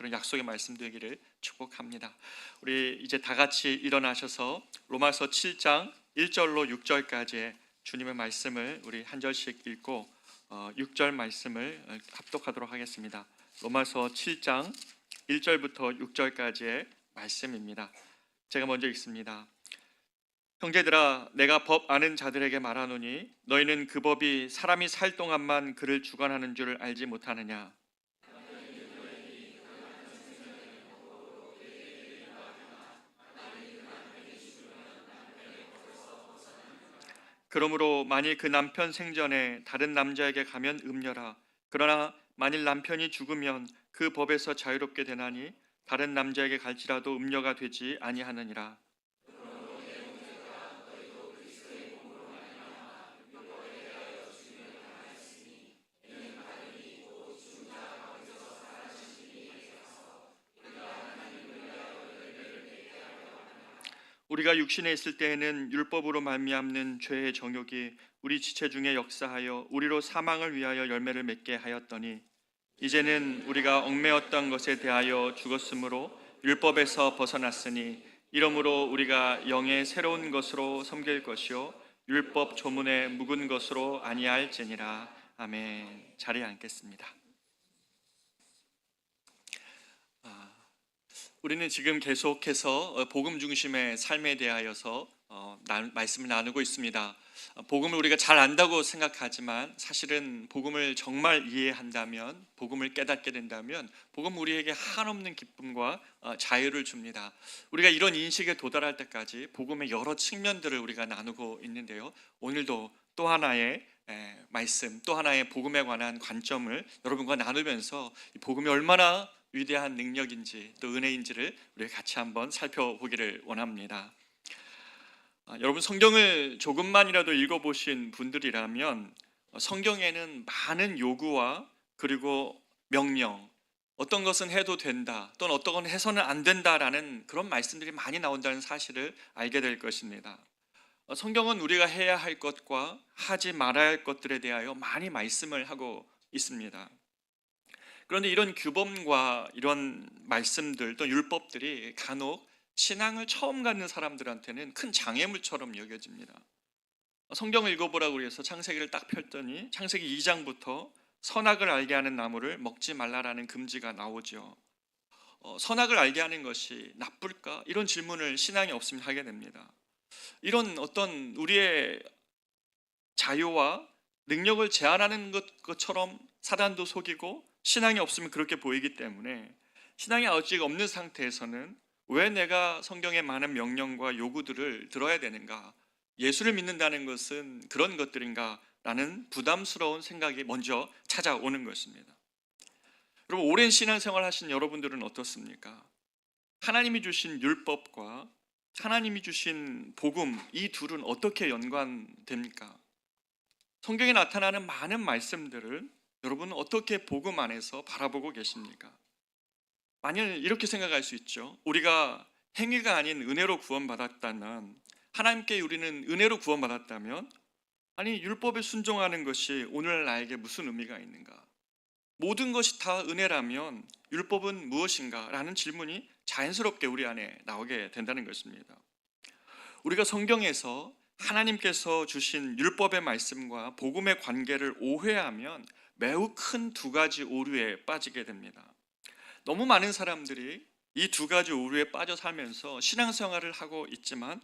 그런 약속의 말씀 되기를 축복합니다. 우리 이제 다 같이 일어나셔서 로마서 7장 1절로 6절까지의 주님의 말씀을 우리 한 절씩 읽고 6절 말씀을 합독하도록 하겠습니다. 로마서 7장 1절부터 6절까지의 말씀입니다. 제가 먼저 읽습니다. 형제들아, 내가 법 아는 자들에게 말하노니 너희는 그 법이 사람이 살 동안만 그를 주관하는 줄 알지 못하느냐. 그러므로 만일 그 남편 생전에 다른 남자에게 가면 음녀라. 그러나 만일 남편이 죽으면 그 법에서 자유롭게 되나니 다른 남자에게 갈지라도 음녀가 되지 아니하느니라. 우리가 육신에 있을 때에는 율법으로 말미암는 죄의 정욕이 우리 지체 중에 역사하여 우리로 사망을 위하여 열매를 맺게 하였더니 이제는 우리가 얽매였던 것에 대하여 죽었으므로 율법에서 벗어났으니 이러므로 우리가 영의 새로운 것으로 섬길 것이요 율법 조문의 묵은 것으로 아니할지니라. 아멘. 자리에 앉겠습니다. 우리는 지금 계속해서 복음 중심의 삶에 대하여서 말씀을 나누고 있습니다. 복음을 우리가 잘 안다고 생각하지만 사실은 복음을 정말 이해한다면, 복음을 깨닫게 된다면 복음은 우리에게 한없는 기쁨과 자유를 줍니다. 우리가 이런 인식에 도달할 때까지 복음의 여러 측면들을 우리가 나누고 있는데요. 오늘도 또 하나의 말씀, 또 하나의 복음에 관한 관점을 여러분과 나누면서 이 복음이 얼마나 위대한 능력인지 또 은혜인지를 우리 같이 한번 살펴보기를 원합니다. 여러분, 성경을 조금만이라도 읽어보신 분들이라면 성경에는 많은 요구와 그리고 명령, 어떤 것은 해도 된다 또는 어떤 건 해서는 안 된다라는 그런 말씀들이 많이 나온다는 사실을 알게 될 것입니다. 성경은 우리가 해야 할 것과 하지 말아야 할 것들에 대하여 많이 말씀을 하고 있습니다. 그런데 이런 규범과 이런 말씀들 또 율법들이 간혹 신앙을 처음 갖는 사람들한테는 큰 장애물처럼 여겨집니다. 성경을 읽어보라고 해서 창세기를 딱 펼더니 창세기 2장부터 선악을 알게 하는 나무를 먹지 말라라는 금지가 나오죠. 선악을 알게 하는 것이 나쁠까? 이런 질문을 신앙이 없으면 하게 됩니다. 이런 어떤 우리의 자유와 능력을 제한하는 것처럼 사단도 속이고 신앙이 없으면 그렇게 보이기 때문에 신앙이 아직 없는 상태에서는 왜 내가 성경의 많은 명령과 요구들을 들어야 되는가? 예수를 믿는다는 것은 그런 것들인가? 라는 부담스러운 생각이 먼저 찾아오는 것입니다. 여러분, 오랜 신앙생활 하신 여러분들은 어떻습니까? 하나님이 주신 율법과 하나님이 주신 복음, 이 둘은 어떻게 연관됩니까? 성경에 나타나는 많은 말씀들을 여러분은 어떻게 복음 안에서 바라보고 계십니까? 만일 이렇게 생각할 수 있죠. 우리가 행위가 아닌 은혜로 구원받았다면, 하나님께 우리는 은혜로 구원받았다면, 아니 율법에 순종하는 것이 오늘 나에게 무슨 의미가 있는가? 모든 것이 다 은혜라면 율법은 무엇인가? 라는 질문이 자연스럽게 우리 안에 나오게 된다는 것입니다. 우리가 성경에서 하나님께서 주신 율법의 말씀과 복음의 관계를 오해하면 매우 큰 두 가지 오류에 빠지게 됩니다. 너무 많은 사람들이 이 두 가지 오류에 빠져 살면서 신앙생활을 하고 있지만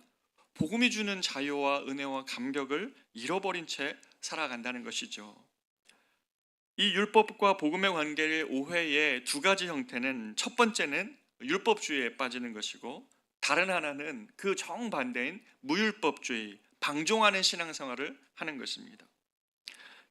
복음이 주는 자유와 은혜와 감격을 잃어버린 채 살아간다는 것이죠. 이 율법과 복음의 관계의 오해의 두 가지 형태는, 첫 번째는 율법주의에 빠지는 것이고 다른 하나는 그 정반대인 무율법주의, 방종하는 신앙생활을 하는 것입니다.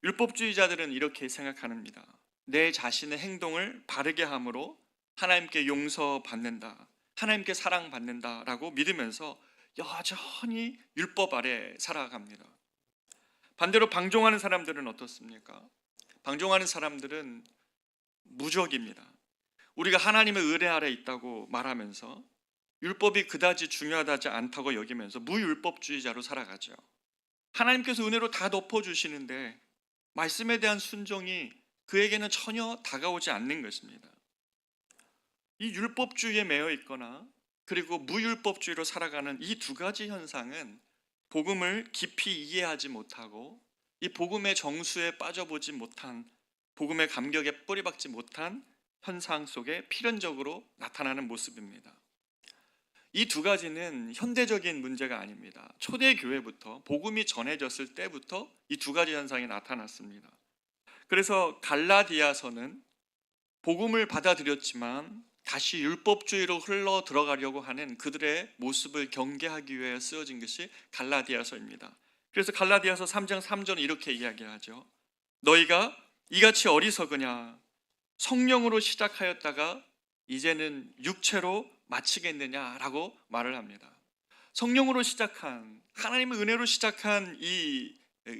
율법주의자들은 이렇게 생각합니다. 내 자신의 행동을 바르게 함으로 하나님께 용서받는다, 하나님께 사랑받는다라고 믿으면서 여전히 율법 아래 살아갑니다. 반대로 방종하는 사람들은 어떻습니까? 방종하는 사람들은 무적입니다. 우리가 하나님의 은혜 아래 있다고 말하면서 율법이 그다지 중요하지 않다고 여기면서 무율법주의자로 살아가죠. 하나님께서 은혜로 다 덮어주시는데 말씀에 대한 순종이 그에게는 전혀 다가오지 않는 것입니다. 이 율법주의에 매여 있거나 그리고 무율법주의로 살아가는 이 두 가지 현상은 복음을 깊이 이해하지 못하고 이 복음의 정수에 빠져보지 못한, 복음의 감격에 뿌리박지 못한 현상 속에 필연적으로 나타나는 모습입니다. 이 두 가지는 현대적인 문제가 아닙니다. 초대교회부터 복음이 전해졌을 때부터 이 두 가지 현상이 나타났습니다. 그래서 갈라디아서는 복음을 받아들였지만 다시 율법주의로 흘러 들어가려고 하는 그들의 모습을 경계하기 위해 쓰여진 것이 갈라디아서입니다. 그래서 갈라디아서 3장 3절은 이렇게 이야기하죠. 너희가 이같이 어리석으냐, 성령으로 시작하였다가 이제는 육체로 마치겠느냐라고 말을 합니다. 성령으로 시작한, 하나님의 은혜로 시작한 이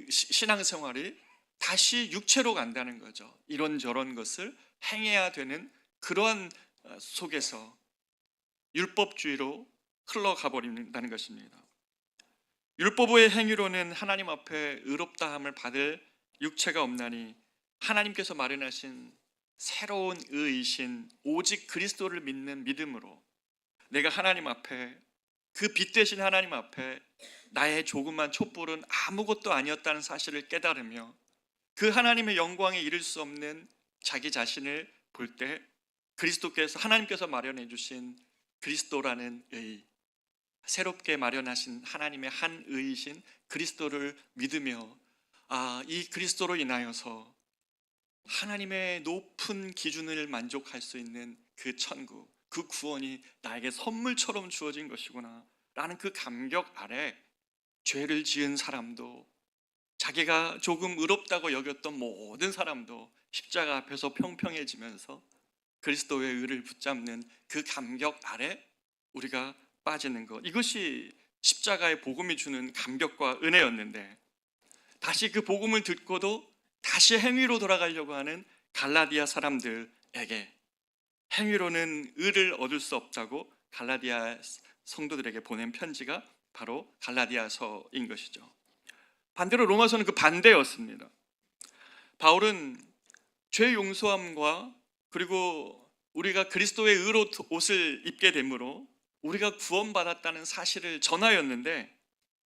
신앙생활이 다시 육체로 간다는 거죠. 이런저런 것을 행해야 되는 그러한 속에서 율법주의로 흘러가 버린다는 것입니다. 율법의 행위로는 하나님 앞에 의롭다함을 받을 육체가 없나니 하나님께서 마련하신 새로운 의이신 오직 그리스도를 믿는 믿음으로 내가 하나님 앞에, 그 빛 대신 하나님 앞에 나의 조그만 촛불은 아무것도 아니었다는 사실을 깨달으며 그 하나님의 영광에 이를 수 없는 자기 자신을 볼 때 그리스도께서, 하나님께서 마련해 주신 그리스도라는 의, 새롭게 마련하신 하나님의 한 의이신 그리스도를 믿으며 이 그리스도로 인하여서 하나님의 높은 기준을 만족할 수 있는 그 천국, 그 구원이 나에게 선물처럼 주어진 것이구나 라는 그 감격 아래 죄를 지은 사람도, 자기가 조금 의롭다고 여겼던 모든 사람도 십자가 앞에서 평평해지면서 그리스도의 의를 붙잡는 그 감격 아래 우리가 빠지는 것, 이것이 십자가의 복음이 주는 감격과 은혜였는데, 다시 그 복음을 듣고도 다시 행위로 돌아가려고 하는 갈라디아 사람들에게 행위로는 의를 얻을 수 없다고 갈라디아 성도들에게 보낸 편지가 바로 갈라디아서인 것이죠. 반대로 로마서는 그 반대였습니다. 바울은 죄 용서함과 그리고 우리가 그리스도의 의로 옷을 입게 되므로 우리가 구원받았다는 사실을 전하였는데,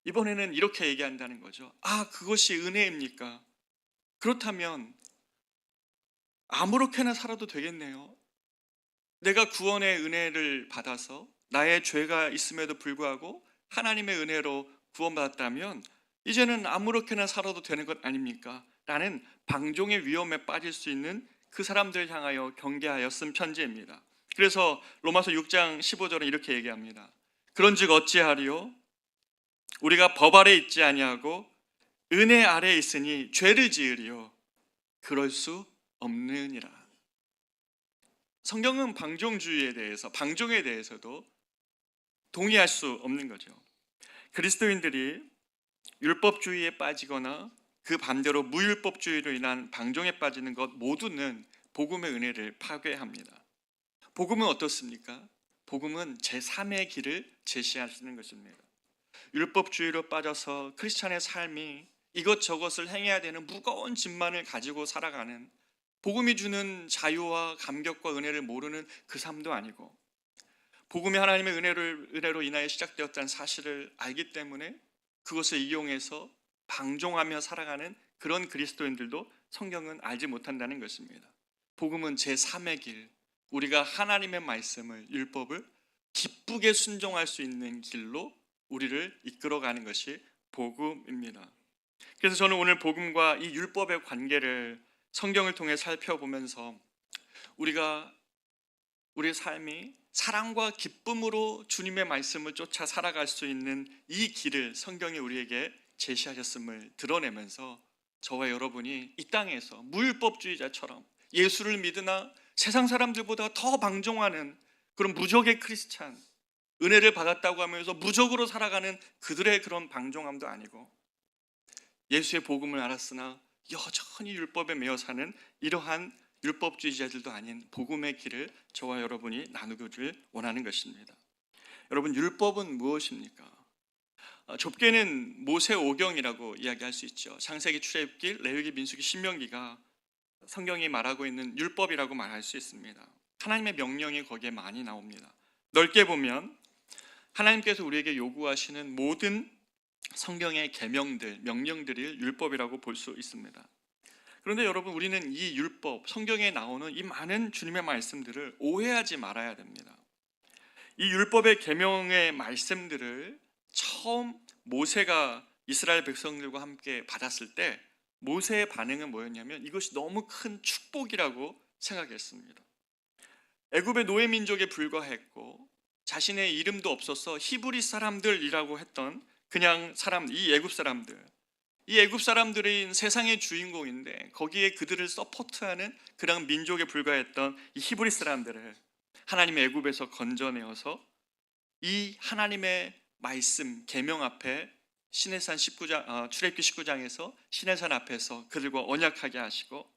이번에는 이렇게 얘기한다는 거죠. 그것이 은혜입니까? 그렇다면 아무렇게나 살아도 되겠네요. 내가 구원의 은혜를 받아서 나의 죄가 있음에도 불구하고 하나님의 은혜로 구원받았다면 이제는 아무렇게나 살아도 되는 것 아닙니까? 라는 방종의 위험에 빠질 수 있는 그 사람들을 향하여 경계하여 쓴 편지입니다. 그래서 로마서 6장 15절은 이렇게 얘기합니다. 그런즉 어찌하리요? 우리가 법 아래 있지 아니하고 은혜 아래 있으니 죄를 지으리요? 그럴 수 없느니라. 성경은 방종주의에 대해서, 방종에 대해서도 동의할 수 없는 거죠. 그리스도인들이 율법주의에 빠지거나 그 반대로 무율법주의로 인한 방종에 빠지는 것 모두는 복음의 은혜를 파괴합니다. 복음은 어떻습니까? 복음은 제3의 길을 제시하시는 것입니다. 율법주의로 빠져서 크리스찬의 삶이 이것저것을 행해야 되는 무거운 짐만을 가지고 살아가는, 복음이 주는 자유와 감격과 은혜를 모르는 그 삶도 아니고, 복음이 하나님의 은혜로 인하여 시작되었다는 사실을 알기 때문에 그것을 이용해서 방종하며 살아가는 그런 그리스도인들도 성경은 알지 못한다는 것입니다. 복음은 제3의 길, 우리가 하나님의 말씀을, 율법을 기쁘게 순종할 수 있는 길로 우리를 이끌어가는 것이 복음입니다. 그래서 저는 오늘 복음과 이 율법의 관계를 성경을 통해 살펴보면서 우리의 삶이 사랑과 기쁨으로 주님의 말씀을 쫓아 살아갈 수 있는 이 길을 성경이 우리에게 제시하셨음을 드러내면서 저와 여러분이 이 땅에서 무율법주의자처럼 예수를 믿으나 세상 사람들보다 더 방종하는 그런 무적의 크리스찬, 은혜를 받았다고 하면서 무적으로 살아가는 그들의 그런 방종함도 아니고, 예수의 복음을 알았으나 여전히 율법에 매여 사는 이러한 율법주의자들도 아닌 복음의 길을 저와 여러분이 나누기를 원하는 것입니다. 여러분, 율법은 무엇입니까? 좁게는 모세오경이라고 이야기할 수 있죠. 창세기, 출애굽기, 레위기, 민수기, 신명기가 성경이 말하고 있는 율법이라고 말할 수 있습니다. 하나님의 명령이 거기에 많이 나옵니다. 넓게 보면 하나님께서 우리에게 요구하시는 모든 성경의 계명들, 명령들을 율법이라고 볼 수 있습니다. 그런데 여러분, 우리는 이 율법, 성경에 나오는 이 많은 주님의 말씀들을 오해하지 말아야 됩니다. 이 율법의 계명의 말씀들을 처음 모세가 이스라엘 백성들과 함께 받았을 때 모세의 반응은 뭐였냐면 이것이 너무 큰 축복이라고 생각했습니다. 애굽의 노예 민족에 불과했고 자신의 이름도 없어서 히브리 사람들이라고 했던 그냥 사람, 이 애굽 사람들, 이 애굽 사람들인 세상의 주인공인데 거기에 그들을 서포트하는 그런 민족에 불과했던 이 히브리 사람들을 하나님의 애굽에서 건져내어서 이 하나님의 말씀 계명 앞에 시내산 19장 출애굽기 19장에서 시내산 앞에서 그들과 언약하게 하시고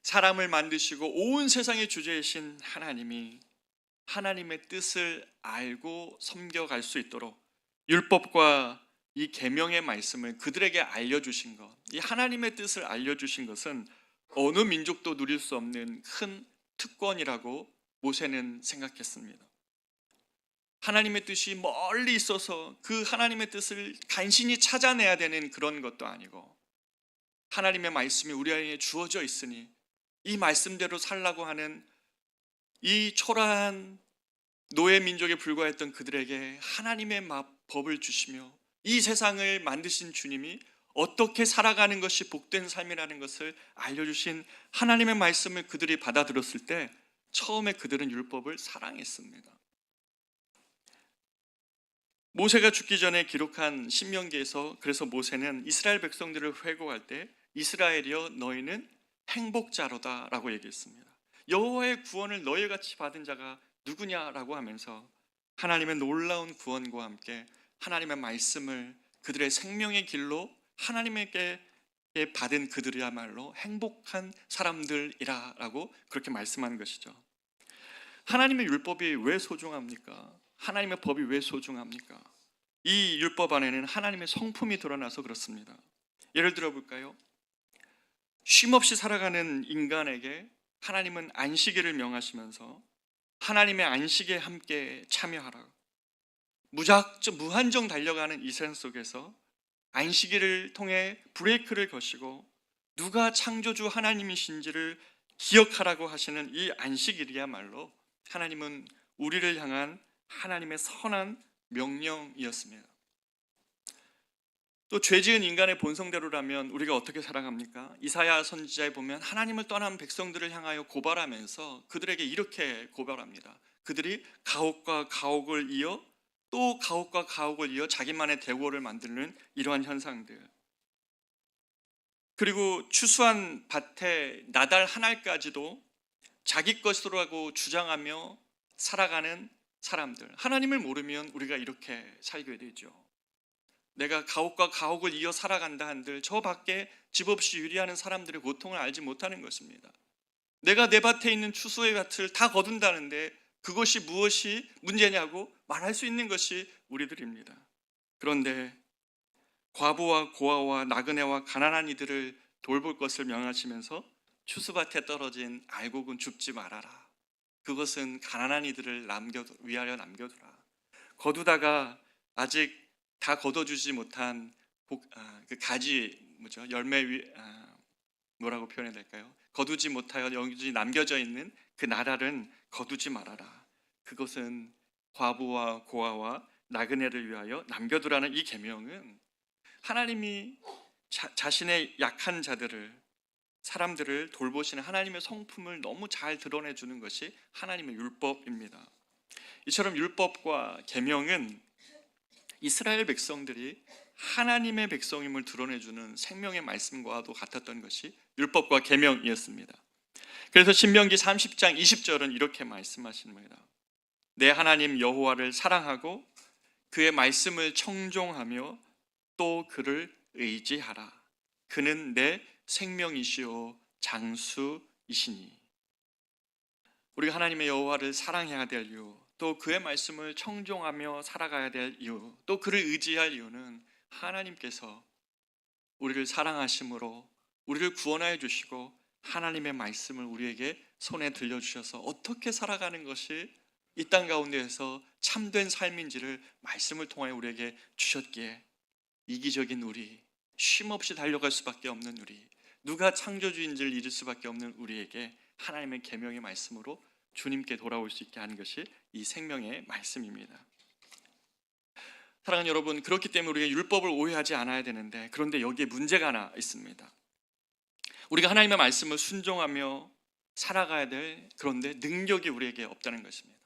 사람을 만드시고 온 세상의 주제이신 하나님이 하나님의 뜻을 알고 섬겨갈 수 있도록 율법과 이 계명의 말씀을 그들에게 알려주신 것, 이 하나님의 뜻을 알려주신 것은 어느 민족도 누릴 수 없는 큰 특권이라고 모세는 생각했습니다. 하나님의 뜻이 멀리 있어서 그 하나님의 뜻을 간신히 찾아내야 되는 그런 것도 아니고 하나님의 말씀이 우리 안에 주어져 있으니 이 말씀대로 살라고 하는 이 초라한 노예 민족에 불과했던 그들에게 하나님의 법을 주시며 이 세상을 만드신 주님이 어떻게 살아가는 것이 복된 삶이라는 것을 알려주신 하나님의 말씀을 그들이 받아들였을 때 처음에 그들은 율법을 사랑했습니다. 모세가 죽기 전에 기록한 신명기에서 그래서 모세는 이스라엘 백성들을 회고할 때 이스라엘이여 너희는 행복자로다 라고 얘기했습니다. 여호와의 구원을 너희같이 받은 자가 누구냐라고 하면서 하나님의 놀라운 구원과 함께 하나님의 말씀을 그들의 생명의 길로 하나님에게 받은 그들이야말로 행복한 사람들이라고 그렇게 말씀한 것이죠. 하나님의 율법이 왜 소중합니까? 하나님의 법이 왜 소중합니까? 이 율법 안에는 하나님의 성품이 드러나서 그렇습니다. 예를 들어 볼까요? 쉼없이 살아가는 인간에게 하나님은 안식일을 명하시면서 하나님의 안식에 함께 참여하라. 무한정 달려가는 이 세상 속에서 안식일을 통해 브레이크를 거시고 누가 창조주 하나님이신지를 기억하라고 하시는 이 안식일이야말로 하나님은 우리를 향한 하나님의 선한 명령이었습니다. 또 죄지은 인간의 본성대로라면 우리가 어떻게 살아갑니까? 이사야 선지자에 보면 하나님을 떠난 백성들을 향하여 고발하면서 그들에게 이렇게 고발합니다. 그들이 가옥과 가옥을 이어 또 가옥과 가옥을 이어 자기만의 대궐을 만드는 이러한 현상들, 그리고 추수한 밭에 나달 한 알까지도 자기 것으로라고 주장하며 살아가는 사람들, 하나님을 모르면 우리가 이렇게 살게 되죠. 내가 가옥과 가옥을 이어 살아간다 한들 저 밖에 집 없이 유리하는 사람들의 고통을 알지 못하는 것입니다. 내가 내 밭에 있는 추수의 밭을 다 거둔다는데 그것이 무엇이 문제냐고 말할 수 있는 것이 우리들입니다. 그런데 과부와 고아와 나그네와 가난한 이들을 돌볼 것을 명하시면서 추수밭에 떨어진 알곡은 줍지 말아라. 그것은 가난한 이들을 위하여 남겨두라. 거두다가 아직 다 거둬주지 못한 그 가지 열매 뭐라고 표현해야 될까요? 거두지 못하여 여기 남겨져 있는 그 나랄은 거두지 말아라. 그것은 과부와 고아와 나그네를 위하여 남겨두라는 이 계명은 하나님이 자신의 약한 사람들을 돌보시는 하나님의 성품을 너무 잘 드러내주는 것이 하나님의 율법입니다. 이처럼 율법과 계명은 이스라엘 백성들이 하나님의 백성임을 드러내주는 생명의 말씀과도 같았던 것이 율법과 계명이었습니다. 그래서 신명기 30장 20절은 이렇게 말씀하십니다. 내 하나님 여호와를 사랑하고 그의 말씀을 청종하며 또 그를 의지하라. 그는 내 생명이시오 장수이시니. 우리가 하나님의 여호와를 사랑해야 될 이유, 또 그의 말씀을 청종하며 살아가야 될 이유, 또 그를 의지할 이유는 하나님께서 우리를 사랑하심으로 우리를 구원하여 주시고 하나님의 말씀을 우리에게 손에 들려주셔서 어떻게 살아가는 것이 이 땅 가운데에서 참된 삶인지를 말씀을 통하여 우리에게 주셨기에 이기적인 우리, 쉼없이 달려갈 수밖에 없는 우리, 누가 창조주인지를 잃을 수밖에 없는 우리에게 하나님의 계명의 말씀으로 주님께 돌아올 수 있게 하는 것이 이 생명의 말씀입니다. 사랑하는 여러분, 그렇기 때문에 우리가 율법을 오해하지 않아야 되는데, 그런데 여기에 문제가 하나 있습니다. 우리가 하나님의 말씀을 순종하며 살아가야 될, 그런데 능력이 우리에게 없다는 것입니다.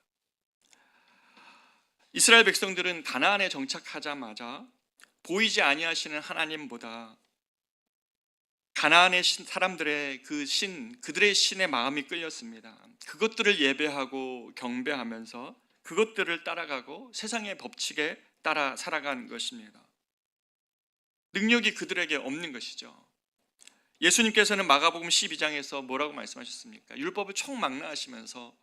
이스라엘 백성들은 가나안에 정착하자마자 보이지 아니하시는 하나님보다 가나안의 사람들의 그들의 신의 마음이 끌렸습니다. 그것들을 예배하고 경배하면서 그것들을 따라가고 세상의 법칙에 따라 살아가는 것입니다. 능력이 그들에게 없는 것이죠. 예수님께서는 마가복음 12장에서 뭐라고 말씀하셨습니까? 율법을 총망라하시면서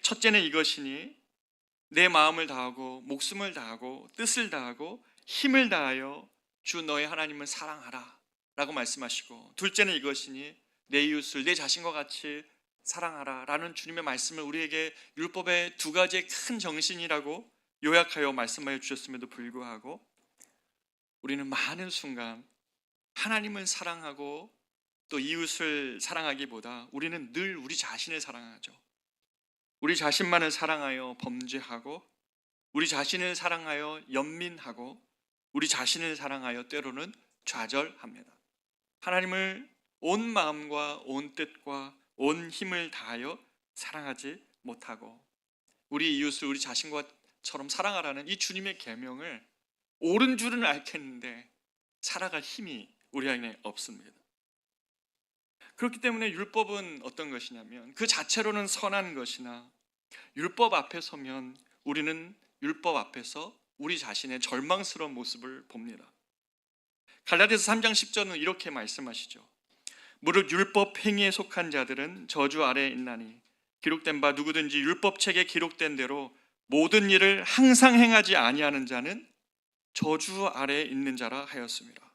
첫째는 이것이니 내 마음을 다하고 목숨을 다하고 뜻을 다하고 힘을 다하여 주 너의 하나님을 사랑하라 라고 말씀하시고, 둘째는 이것이니 내 이웃을 내 자신과 같이 사랑하라 라는 주님의 말씀을 우리에게 율법의 두 가지의 큰 정신이라고 요약하여 말씀하여 주셨음에도 불구하고 우리는 많은 순간 하나님을 사랑하고 또 이웃을 사랑하기보다 우리는 늘 우리 자신을 사랑하죠. 우리 자신만을 사랑하여 범죄하고, 우리 자신을 사랑하여 연민하고, 우리 자신을 사랑하여 때로는 좌절합니다. 하나님을 온 마음과 온 뜻과 온 힘을 다하여 사랑하지 못하고 우리 이웃을 우리 자신과처럼 사랑하라는 이 주님의 계명을 옳은 줄은 알겠는데 살아갈 힘이 우리 안에 없습니다. 그렇기 때문에 율법은 어떤 것이냐면 그 자체로는 선한 것이나 율법 앞에 서면 우리는 율법 앞에서 우리 자신의 절망스러운 모습을 봅니다. 갈라디아서 3장 10절은 이렇게 말씀하시죠. 무릇 율법 행위에 속한 자들은 저주 아래에 있나니 기록된 바 누구든지 율법책에 기록된 대로 모든 일을 항상 행하지 아니하는 자는 저주 아래에 있는 자라 하였습니다.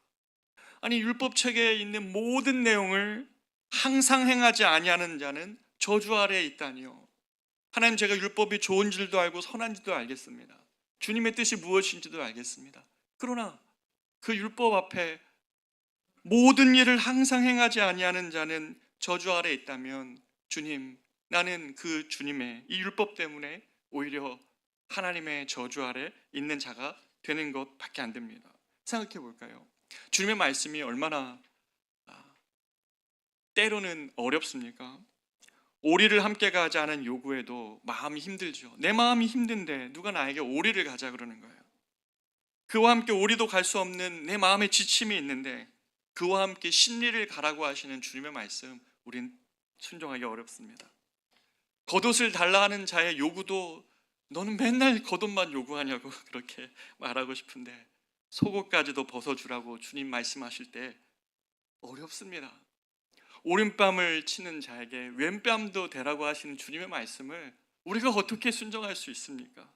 아니, 율법책에 있는 모든 내용을 항상 행하지 아니하는 자는 저주 아래에 있다니요. 하나님, 제가 율법이 좋은 줄도 알고 선한 줄도 알겠습니다. 주님의 뜻이 무엇인지도 알겠습니다. 그러나 그 율법 앞에 모든 일을 항상 행하지 아니하는 자는 저주 아래에 있다면, 주님, 나는 그 주님의 이 율법 때문에 오히려 하나님의 저주 아래 있는 자가 되는 것밖에 안 됩니다. 생각해 볼까요? 주님의 말씀이 얼마나 때로는 어렵습니까? 오리를 함께 가자는 요구에도 마음이 힘들죠. 내 마음이 힘든데 누가 나에게 오리를 가자 그러는 거예요. 그와 함께 오리도 갈 수 없는 내 마음의 지침이 있는데 그와 함께 진리를 가라고 하시는 주님의 말씀, 우린 순종하기 어렵습니다. 겉옷을 달라 하는 자의 요구도 너는 맨날 겉옷만 요구하냐고 그렇게 말하고 싶은데 속옷까지도 벗어주라고 주님 말씀하실 때 어렵습니다. 오른뺨을 치는 자에게 왼뺨도 대라고 하시는 주님의 말씀을 우리가 어떻게 순종할 수 있습니까?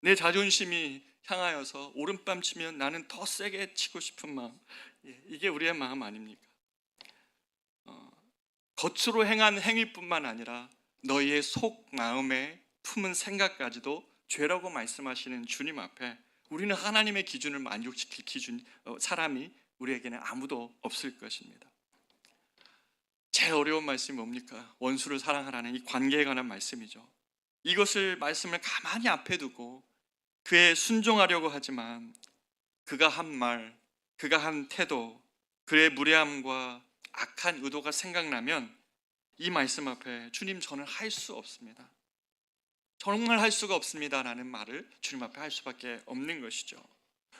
내 자존심이 향하여서 오른뺨 치면 나는 더 세게 치고 싶은 마음, 이게 우리의 마음 아닙니까? 겉으로 행한 행위뿐만 아니라 너희의 속 마음에 품은 생각까지도 죄라고 말씀하시는 주님 앞에 우리는 하나님의 기준을 만족시킬 사람이 우리에게는 아무도 없을 것입니다. 제일 어려운 말씀이 뭡니까? 원수를 사랑하라는 이 관계에 관한 말씀이죠. 이것을 말씀을 가만히 앞에 두고 그에 순종하려고 하지만 그가 한 말, 그가 한 태도, 그의 무례함과 악한 의도가 생각나면 이 말씀 앞에 주님, 저는 할 수 없습니다, 정말 할 수가 없습니다 라는 말을 주님 앞에 할 수밖에 없는 것이죠.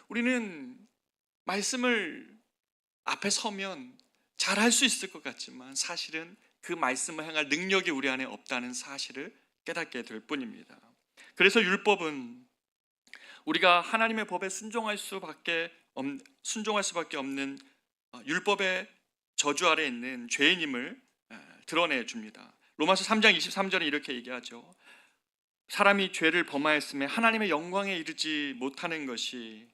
우리는 말씀을 앞에 서면 잘 할 수 있을 것 같지만 사실은 그 말씀을 행할 능력이 우리 안에 없다는 사실을 깨닫게 될 뿐입니다. 그래서 율법은 우리가 하나님의 법에 순종할 수밖에 없는 율법의 저주 아래에 있는 죄인임을 드러내 줍니다. 로마서 3장 23절에 이렇게 얘기하죠. 사람이 죄를 범하였음에 하나님의 영광에 이르지 못하는 것이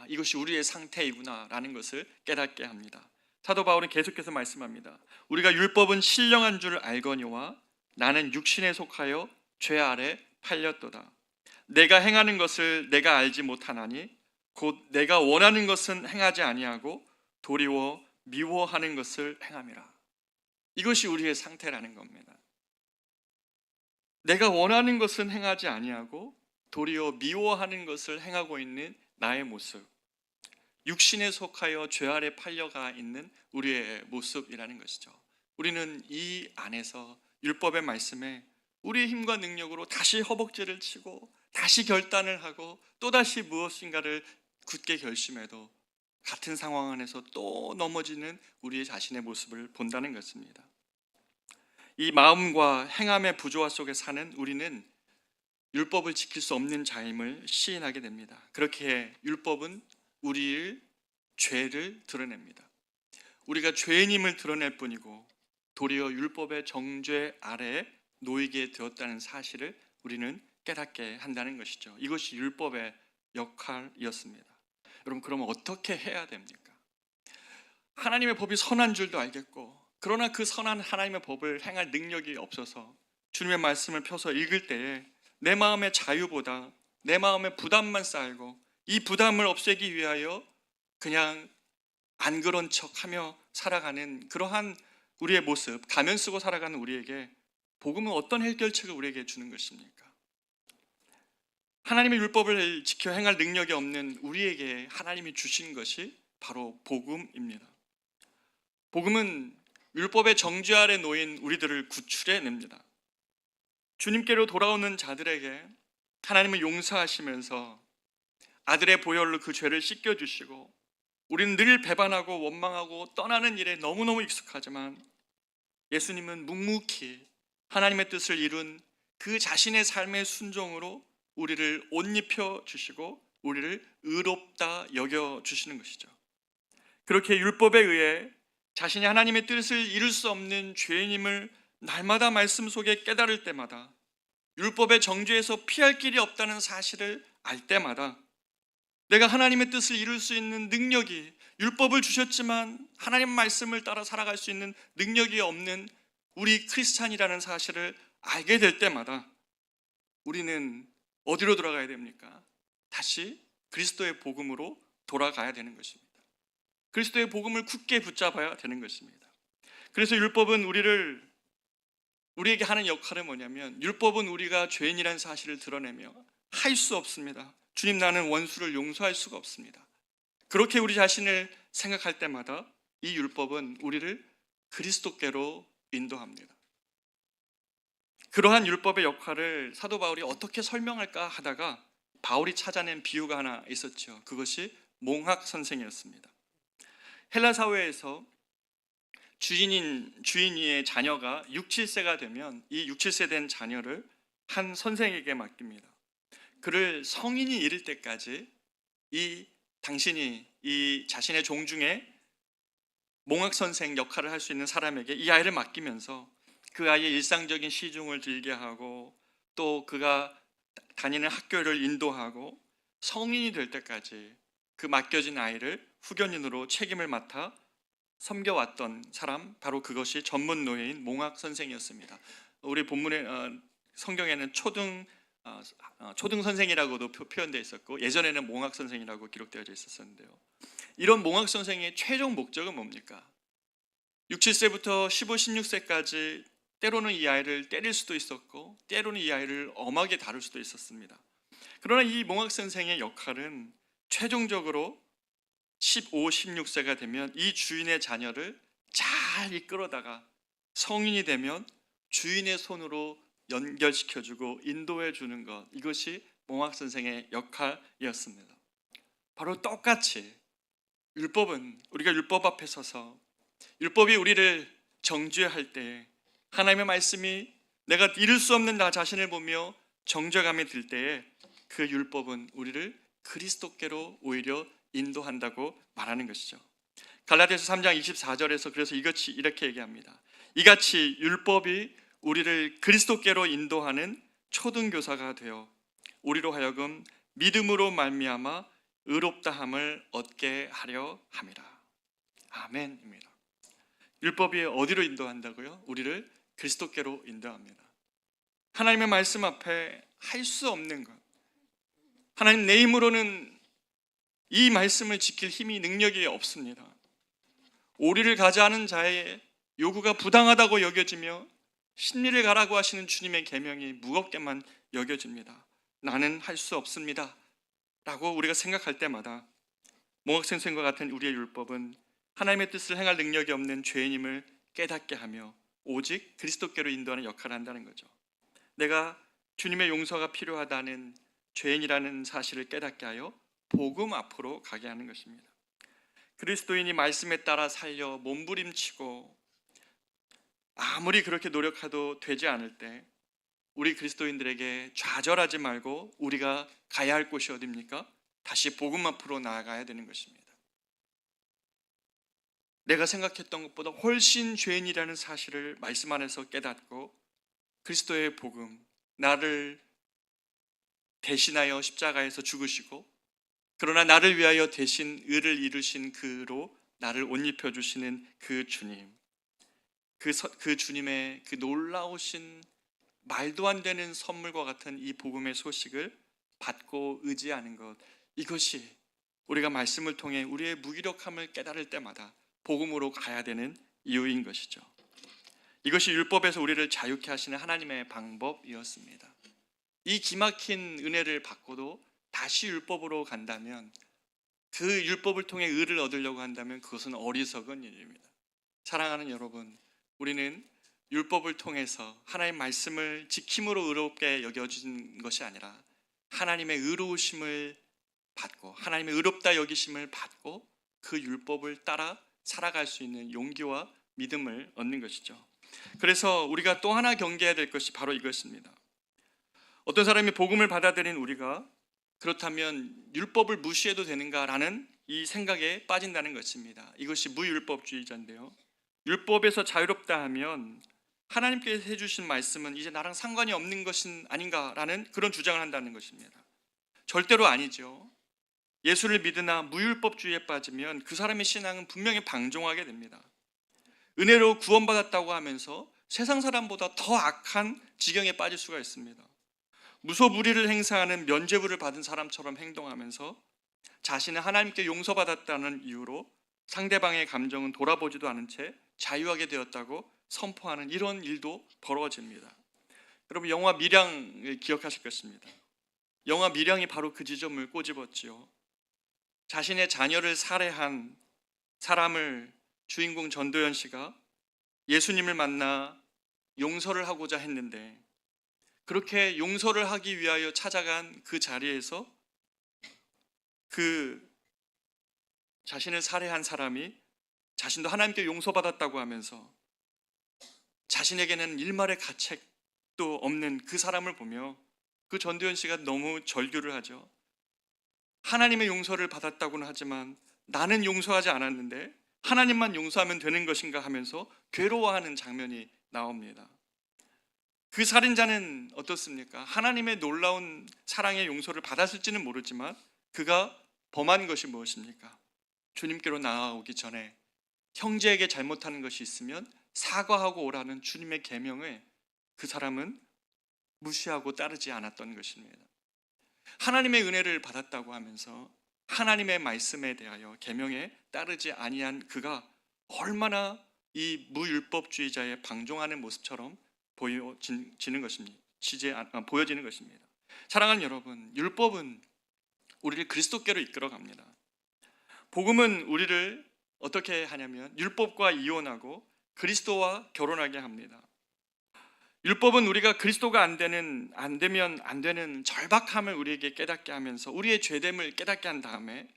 이것이 우리의 상태이구나 라는 것을 깨닫게 합니다. 사도 바울은 계속해서 말씀합니다. 우리가 율법은 신령한 줄 알거니와 나는 육신에 속하여 죄 아래 팔렸도다. 내가 행하는 것을 내가 알지 못하나니 곧 내가 원하는 것은 행하지 아니하고 도리어 미워하는 것을 행함이라. 이것이 우리의 상태라는 겁니다. 내가 원하는 것은 행하지 아니하고 도리어 미워하는 것을 행하고 있는 나의 모습, 육신에 속하여 죄 아래 팔려가 있는 우리의 모습이라는 것이죠. 우리는 이 안에서 율법의 말씀에 우리의 힘과 능력으로 다시 허벅지를 치고 다시 결단을 하고 또다시 무엇인가를 굳게 결심해도 같은 상황 안에서 또 넘어지는 우리 자신의 모습을 본다는 것입니다. 이 마음과 행함의 부조화 속에 사는 우리는 율법을 지킬 수 없는 자임을 시인하게 됩니다. 그렇게 율법은 우리의 죄를 드러냅니다. 우리가 죄인임을 드러낼 뿐이고 도리어 율법의 정죄 아래에 놓이게 되었다는 사실을 우리는 깨닫게 한다는 것이죠. 이것이 율법의 역할이었습니다. 여러분, 그러면 어떻게 해야 됩니까? 하나님의 법이 선한 줄도 알겠고, 그러나 그 선한 하나님의 법을 행할 능력이 없어서 주님의 말씀을 펴서 읽을 때에 내 마음의 자유보다 내 마음의 부담만 쌓이고, 이 부담을 없애기 위하여 그냥 안 그런 척하며 살아가는 그러한 우리의 모습, 가면 쓰고 살아가는 우리에게 복음은 어떤 해결책을 우리에게 주는 것입니까? 하나님의 율법을 지켜 행할 능력이 없는 우리에게 하나님이 주신 것이 바로 복음입니다. 복음은 율법의 정죄 아래 놓인 우리들을 구출해냅니다. 주님께로 돌아오는 자들에게 하나님은 용서하시면서 아들의 보혈로 그 죄를 씻겨주시고, 우리는 늘 배반하고 원망하고 떠나는 일에 너무너무 익숙하지만 예수님은 묵묵히 하나님의 뜻을 이룬 그 자신의 삶의 순종으로 우리를 옷 입혀 주시고 우리를 의롭다 여겨 주시는 것이죠. 그렇게 율법에 의해 자신이 하나님의 뜻을 이룰 수 없는 죄인임을 날마다 말씀 속에 깨달을 때마다, 율법의 정죄에서 피할 길이 없다는 사실을 알 때마다, 내가 하나님의 뜻을 이룰 수 있는 능력이, 율법을 주셨지만 하나님 말씀을 따라 살아갈 수 있는 능력이 없는 우리 크리스찬이라는 사실을 알게 될 때마다 우리는 어디로 돌아가야 됩니까? 다시 그리스도의 복음으로 돌아가야 되는 것입니다. 그리스도의 복음을 굳게 붙잡아야 되는 것입니다. 그래서 율법은 우리에게 하는 역할은 뭐냐면, 율법은 우리가 죄인이라는 사실을 드러내며 할 수 없습니다. 주님, 나는 원수를 용서할 수가 없습니다. 그렇게 우리 자신을 생각할 때마다 이 율법은 우리를 그리스도께로 인도합니다. 그러한 율법의 역할을 사도 바울이 어떻게 설명할까 하다가 바울이 찾아낸 비유가 하나 있었죠. 그것이 몽학 선생이었습니다. 헬라 사회에서 주인의 자녀가 6, 7세가 되면 이 6, 7세 된 자녀를 한 선생에게 맡깁니다. 그를 성인이 이를 때까지 당신이 이 자신의 종 중에 몽학 선생 역할을 할 수 있는 사람에게 이 아이를 맡기면서 그 아이의 일상적인 시중을 들게 하고, 또 그가 다니는 학교를 인도하고 성인이 될 때까지 그 맡겨진 아이를 후견인으로 책임을 맡아 섬겨왔던 사람, 바로 그것이 전문 노예인 몽학 선생이었습니다. 우리 본문의 성경에는 초등 선생이라고도 표현되어 있었고, 예전에는 몽학 선생이라고 기록되어 있었는데요. 이런 몽학 선생의 최종 목적은 뭡니까? 6, 7세부터 15, 16세까지 때로는 이 아이를 때릴 수도 있었고, 때로는 이 아이를 엄하게 다룰 수도 있었습니다. 그러나 이 몽학 선생의 역할은 최종적으로 15, 16세가 되면 이 주인의 자녀를 잘 이끌어다가 성인이 되면 주인의 손으로 연결시켜주고 인도해주는 것, 이것이 몽학 선생의 역할이었습니다. 바로 똑같이 율법은, 우리가 율법 앞에 서서 율법이 우리를 정죄할 때, 하나님의 말씀이 내가 이룰 수 없는 나 자신을 보며 정죄감이 들 때에 그 율법은 우리를 그리스도께로 오히려 인도한다고 말하는 것이죠. 갈라디아서 3장 24절에서 그래서 이렇게 얘기합니다. 이같이 율법이 우리를 그리스도께로 인도하는 초등교사가 되어 우리로 하여금 믿음으로 말미암아 의롭다함을 얻게 하려 함이라. 아멘입니다. 율법이 어디로 인도한다고요? 우리를 그리스도께로 인도합니다. 하나님의 말씀 앞에 할 수 없는 것, 하나님 내 힘으로는 이 말씀을 지킬 힘이 능력이 없습니다. 오리를 가자 하는 자의 요구가 부당하다고 여겨지며 진리를 가라고 하시는 주님의 계명이 무겁게만 여겨집니다. 나는 할 수 없습니다 라고 우리가 생각할 때마다 몽학 선생과 같은 우리의 율법은 하나님의 뜻을 행할 능력이 없는 죄인임을 깨닫게 하며 오직 그리스도께로 인도하는 역할을 한다는 거죠. 내가 주님의 용서가 필요하다는 죄인이라는 사실을 깨닫게 하여 복음 앞으로 가게 하는 것입니다. 그리스도인이 말씀에 따라 살려 몸부림치고 아무리 그렇게 노력해도 되지 않을 때 우리 그리스도인들에게 좌절하지 말고 우리가 가야 할 곳이 어디입니까? 다시 복음 앞으로 나아가야 되는 것입니다. 내가 생각했던 것보다 훨씬 죄인이라는 사실을 말씀 안에서 깨닫고 그리스도의 복음, 나를 대신하여 십자가에서 죽으시고 그러나 나를 위하여 대신 의를 이루신 그로 나를 옷 입혀주시는 그 주님, 그 주님의 그 놀라우신 말도 안 되는 선물과 같은 이 복음의 소식을 받고 의지하는 것, 이것이 우리가 말씀을 통해 우리의 무기력함을 깨달을 때마다 복음으로 가야 되는 이유인 것이죠. 이것이 율법에서 우리를 자유케 하시는 하나님의 방법이었습니다. 이 기막힌 은혜를 받고도 다시 율법으로 간다면, 그 율법을 통해 의를 얻으려고 한다면 그것은 어리석은 일입니다. 사랑하는 여러분, 우리는 율법을 통해서 하나님의 말씀을 지킴으로 의롭게 여겨진 것이 아니라 하나님의 의로우심을 받고 하나님의 의롭다 여기심을 받고 그 율법을 따라 살아갈 수 있는 용기와 믿음을 얻는 것이죠. 그래서 우리가 또 하나 경계해야 될 것이 바로 이것입니다. 어떤 사람이 복음을 받아들인 우리가 그렇다면 율법을 무시해도 되는가라는 이 생각에 빠진다는 것입니다. 이것이 무율법주의자인데요, 율법에서 자유롭다 하면 하나님께서 해주신 말씀은 이제 나랑 상관이 없는 것은 아닌가라는 그런 주장을 한다는 것입니다. 절대로 아니죠. 예수를 믿으나 무율법주의에 빠지면 그 사람의 신앙은 분명히 방종하게 됩니다. 은혜로 구원받았다고 하면서 세상 사람보다 더 악한 지경에 빠질 수가 있습니다. 무소불위를 행사하는 면죄부를 받은 사람처럼 행동하면서 자신은 하나님께 용서받았다는 이유로 상대방의 감정은 돌아보지도 않은 채 자유하게 되었다고 선포하는 이런 일도 벌어집니다. 여러분, 영화 밀양을 기억하실 것입니다. 영화 밀양이 바로 그 지점을 꼬집었지요. 자신의 자녀를 살해한 사람을 주인공 전도연 씨가 예수님을 만나 용서를 하고자 했는데, 그렇게 용서를 하기 위하여 찾아간 그 자리에서 그 자신을 살해한 사람이 자신도 하나님께 용서받았다고 하면서 자신에게는 일말의 가책도 없는 그 사람을 보며 그 전도연 씨가 너무 절규를 하죠. 하나님의 용서를 받았다고는 하지만 나는 용서하지 않았는데 하나님만 용서하면 되는 것인가 하면서 괴로워하는 장면이 나옵니다. 그 살인자는 어떻습니까? 하나님의 놀라운 사랑의 용서를 받았을지는 모르지만 그가 범한 것이 무엇입니까? 주님께로 나아오기 전에 형제에게 잘못하는 것이 있으면 사과하고 오라는 주님의 계명을 그 사람은 무시하고 따르지 않았던 것입니다. 하나님의 은혜를 받았다고 하면서 하나님의 말씀에 대하여 계명에 따르지 아니한 그가 얼마나 이 무율법주의자의 방종하는 모습처럼 보여지는 것입니다. 사랑하는 여러분, 율법은 우리를 그리스도께로 이끌어갑니다. 복음은 우리를 어떻게 하냐면 율법과 이혼하고 그리스도와 결혼하게 합니다. 율법은 우리가 그리스도가 안 되면 안 되는 절박함을 우리에게 깨닫게 하면서 우리의 죄됨을 깨닫게 한 다음에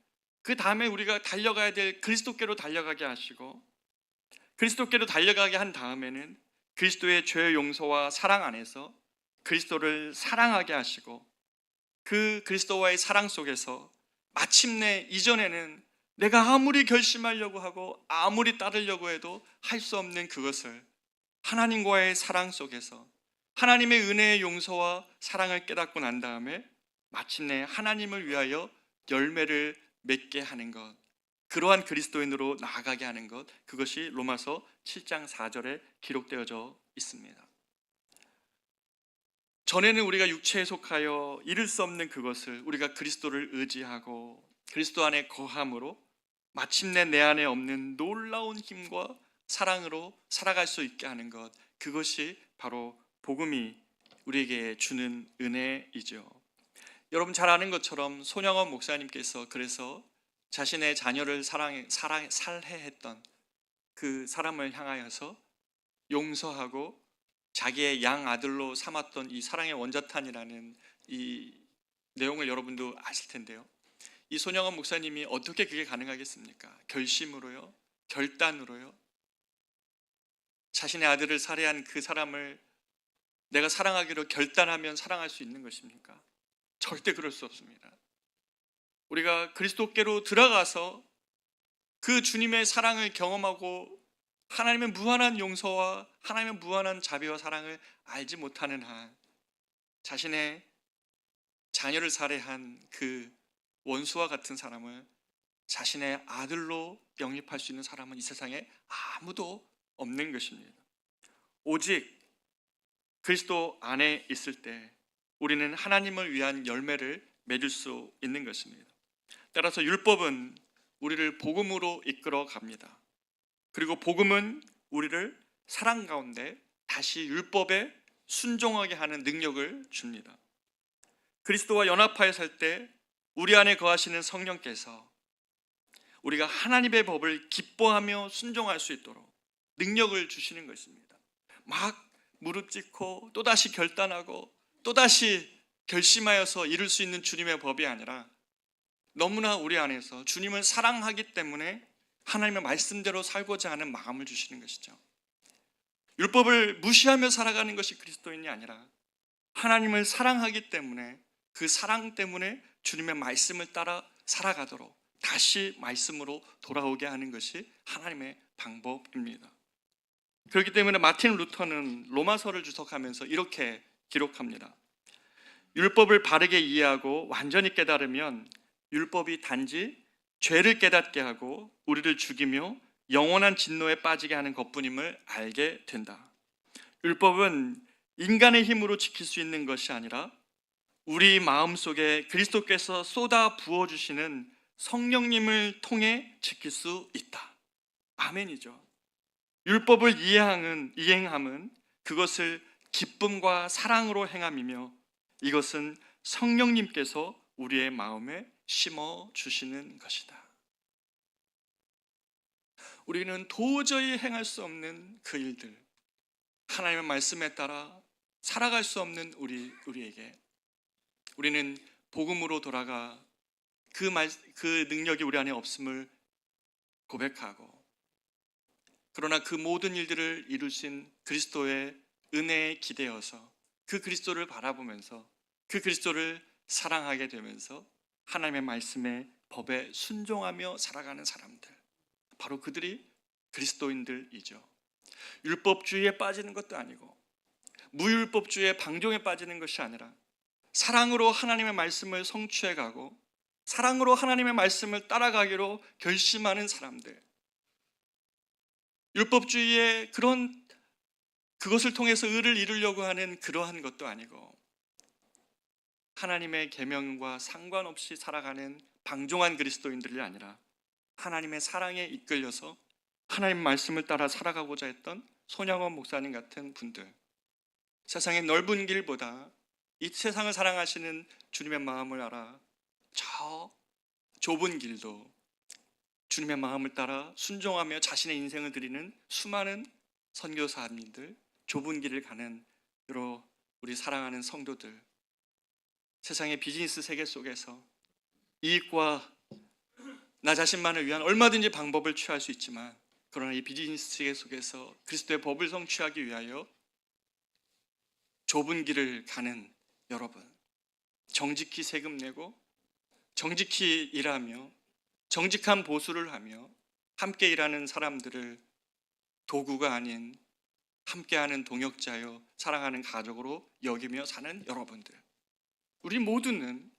그 다음에 우리가 달려가야 될 그리스도께로 달려가게 하시고, 그리스도께로 달려가게 한 다음에는 그리스도의 죄의 용서와 사랑 안에서 그리스도를 사랑하게 하시고, 그 그리스도와의 사랑 속에서 마침내 이전에는 내가 아무리 결심하려고 하고 아무리 따르려고 해도 할 수 없는 그것을 하나님과의 사랑 속에서 하나님의 은혜의 용서와 사랑을 깨닫고 난 다음에 마침내 하나님을 위하여 열매를 맺게 하는 것, 그러한 그리스도인으로 나아가게 하는 것, 그것이 로마서 7장 4절에 기록되어져 있습니다. 전에는 우리가 육체에 속하여 이룰 수 없는 그것을 우리가 그리스도를 의지하고 그리스도 안에 거함으로 마침내 내 안에 없는 놀라운 힘과 사랑으로 살아갈 수 있게 하는 것, 그것이 바로 복음이 우리에게 주는 은혜이죠. 여러분 잘 아는 것처럼 손영원 목사님께서 그래서 자신의 자녀를 살해했던 그 사람을 향하여서 용서하고 자기의 양 아들로 삼았던 이 사랑의 원자탄이라는 이 내용을 여러분도 아실 텐데요. 이 손영원 목사님이 어떻게 그게 가능하겠습니까? 결심으로요? 결단으로요? 자신의 아들을 살해한 그 사람을 내가 사랑하기로 결단하면 사랑할 수 있는 것입니까? 절대 그럴 수 없습니다. 우리가 그리스도께로 들어가서 그 주님의 사랑을 경험하고 하나님의 무한한 용서와 하나님의 무한한 자비와 사랑을 알지 못하는 한 자신의 자녀를 살해한 그 원수와 같은 사람을 자신의 아들로 영입할 수 있는 사람은 이 세상에 아무도 없는 것입니다. 오직 그리스도 안에 있을 때 우리는 하나님을 위한 열매를 맺을 수 있는 것입니다. 따라서 율법은 우리를 복음으로 이끌어 갑니다. 그리고 복음은 우리를 사랑 가운데 다시 율법에 순종하게 하는 능력을 줍니다. 그리스도와 연합하여 살 때 우리 안에 거하시는 성령께서 우리가 하나님의 법을 기뻐하며 순종할 수 있도록 능력을 주시는 것입니다. 막 무릎 꿇고 또다시 결단하고 또다시 결심하여서 이룰 수 있는 주님의 법이 아니라 너무나 우리 안에서 주님을 사랑하기 때문에 하나님의 말씀대로 살고자 하는 마음을 주시는 것이죠. 율법을 무시하며 살아가는 것이 그리스도인이 아니라 하나님을 사랑하기 때문에 그 사랑 때문에 주님의 말씀을 따라 살아가도록 다시 말씀으로 돌아오게 하는 것이 하나님의 방법입니다. 그렇기 때문에 마틴 루터는 로마서를 주석하면서 이렇게 기록합니다. 율법을 바르게 이해하고 완전히 깨달으면 율법이 단지 죄를 깨닫게 하고 우리를 죽이며 영원한 진노에 빠지게 하는 것뿐임을 알게 된다. 율법은 인간의 힘으로 지킬 수 있는 것이 아니라 우리 마음속에 그리스도께서 쏟아 부어주시는 성령님을 통해 지킬 수 있다. 아멘이죠. 율법을 이행함은 그것을 기쁨과 사랑으로 행함이며 이것은 성령님께서 우리의 마음에 심어주시는 것이다. 우리는 도저히 행할 수 없는 그 일들, 하나님의 말씀에 따라 살아갈 수 없는 우리에게 우리는 복음으로 돌아가 그 능력이 우리 안에 없음을 고백하고, 그러나 그 모든 일들을 이루신 그리스도의 은혜에 기대어서 그 그리스도를 바라보면서 그 그리스도를 사랑하게 되면서 하나님의 말씀에 법에 순종하며 살아가는 사람들, 바로 그들이 그리스도인들이죠. 율법주의에 빠지는 것도 아니고 무율법주의의 방종에 빠지는 것이 아니라 사랑으로 하나님의 말씀을 성취해가고 사랑으로 하나님의 말씀을 따라가기로 결심하는 사람들, 율법주의의 그것을 통해서 의를 이루려고 하는 그러한 것도 아니고 하나님의 계명과 상관없이 살아가는 방종한 그리스도인들이 아니라 하나님의 사랑에 이끌려서 하나님 말씀을 따라 살아가고자 했던 손영원 목사님 같은 분들, 세상의 넓은 길보다 이 세상을 사랑하시는 주님의 마음을 알아 저 좁은 길도 주님의 마음을 따라 순종하며 자신의 인생을 드리는 수많은 선교사님들, 좁은 길을 가는 여러 우리 사랑하는 성도들, 세상의 비즈니스 세계 속에서 이익과 나 자신만을 위한 얼마든지 방법을 취할 수 있지만 그러나 이 비즈니스 세계 속에서 그리스도의 법을 성취하기 위하여 좁은 길을 가는 여러분, 정직히 세금 내고 정직히 일하며 정직한 보수를 하며 함께 일하는 사람들을 도구가 아닌 함께하는 동역자여 사랑하는 가족으로 여기며 사는 여러분들, 우리 모두는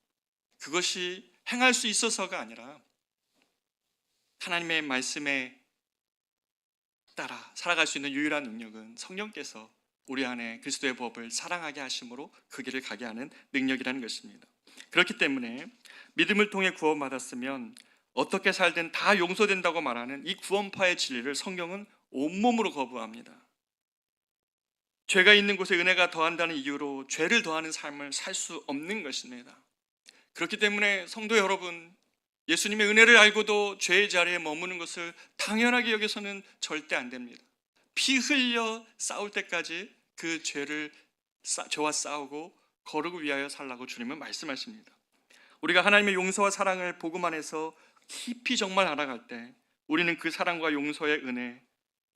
그것이 행할 수 있어서가 아니라 하나님의 말씀에 따라 살아갈 수 있는 유일한 능력은 성령께서 우리 안에 그리스도의 법을 사랑하게 하심으로 그 길을 가게 하는 능력이라는 것입니다. 그렇기 때문에 믿음을 통해 구원받았으면 어떻게 살든 다 용서된다고 말하는 이 구원파의 진리를 성경은 온몸으로 거부합니다. 죄가 있는 곳에 은혜가 더한다는 이유로 죄를 더하는 삶을 살 수 없는 것입니다. 그렇기 때문에 성도 여러분, 예수님의 은혜를 알고도 죄의 자리에 머무는 것을 당연하게 여겨서는 절대 안 됩니다. 피 흘려 싸울 때까지 그 죄와 싸우고 거룩을 위하여 살라고 주님은 말씀하십니다. 우리가 하나님의 용서와 사랑을 복음 안에서 깊이 정말 알아갈 때 우리는 그 사랑과 용서의 은혜,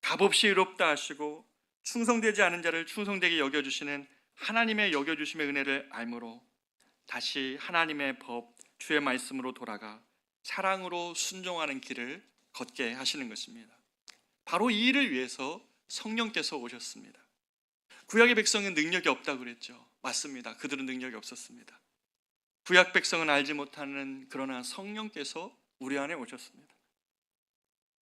값없이 의롭다 하시고 충성되지 않은 자를 충성되게 여겨주시는 하나님의 여겨주심의 은혜를 알므로 다시 하나님의 법, 주의 말씀으로 돌아가 사랑으로 순종하는 길을 걷게 하시는 것입니다. 바로 이 일을 위해서 성령께서 오셨습니다. 구약의 백성은 능력이 없다고 그랬죠. 맞습니다. 그들은 능력이 없었습니다. 구약 백성은 알지 못하는 그러나 성령께서 우리 안에 오셨습니다.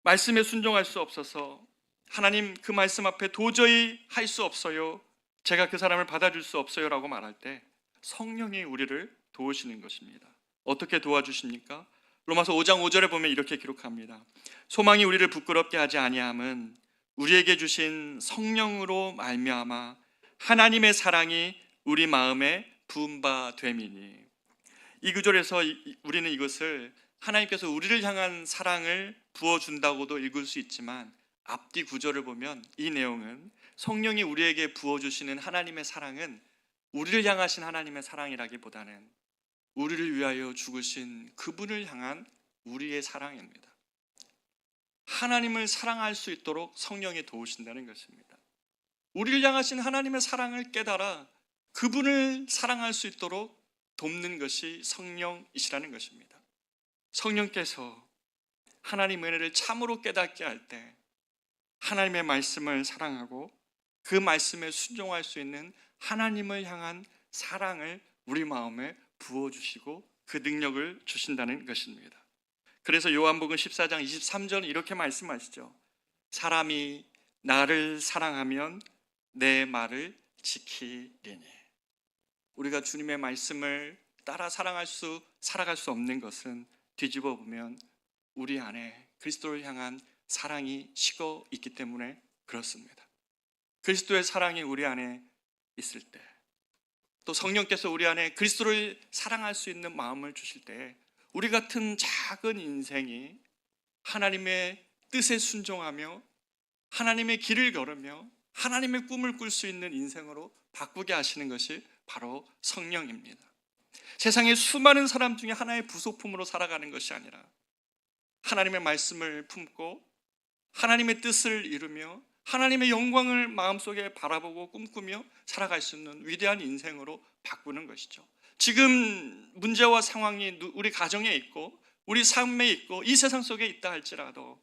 말씀에 순종할 수 없어서 하나님 그 말씀 앞에 도저히 할 수 없어요, 제가 그 사람을 받아줄 수 없어요 라고 말할 때 성령이 우리를 도우시는 것입니다. 어떻게 도와주십니까? 로마서 5장 5절에 보면 이렇게 기록합니다. 소망이 우리를 부끄럽게 하지 아니함은 우리에게 주신 성령으로 말미암아 하나님의 사랑이 우리 마음에 부은 바 됨이니. 이 구절에서 우리는 이것을 하나님께서 우리를 향한 사랑을 부어준다고도 읽을 수 있지만 앞뒤 구절을 보면 이 내용은 성령이 우리에게 부어주시는 하나님의 사랑은 우리를 향하신 하나님의 사랑이라기보다는 우리를 위하여 죽으신 그분을 향한 우리의 사랑입니다. 하나님을 사랑할 수 있도록 성령이 도우신다는 것입니다. 우리를 향하신 하나님의 사랑을 깨달아 그분을 사랑할 수 있도록 돕는 것이 성령이시라는 것입니다. 성령께서 하나님의 은혜를 참으로 깨닫게 할 때 하나님의 말씀을 사랑하고 그 말씀에 순종할 수 있는 하나님을 향한 사랑을 우리 마음에 부어주시고 그 능력을 주신다는 것입니다. 그래서 요한복음 14장 23절 이렇게 말씀하시죠. 사람이 나를 사랑하면 내 말을 지키리니. 우리가 주님의 말씀을 따라 살아갈 수 없는 것은 뒤집어 보면 우리 안에 그리스도를 향한 사랑이 식어 있기 때문에 그렇습니다. 그리스도의 사랑이 우리 안에 있을 때, 또 성령께서 우리 안에 그리스도를 사랑할 수 있는 마음을 주실 때 우리 같은 작은 인생이 하나님의 뜻에 순종하며 하나님의 길을 걸으며 하나님의 꿈을 꿀 수 있는 인생으로 바꾸게 하시는 것이 바로 성령입니다. 세상의 수많은 사람 중에 하나의 부속품으로 살아가는 것이 아니라 하나님의 말씀을 품고 하나님의 뜻을 이루며 하나님의 영광을 마음속에 바라보고 꿈꾸며 살아갈 수 있는 위대한 인생으로 바꾸는 것이죠. 지금 문제와 상황이 우리 가정에 있고 우리 삶에 있고 이 세상 속에 있다 할지라도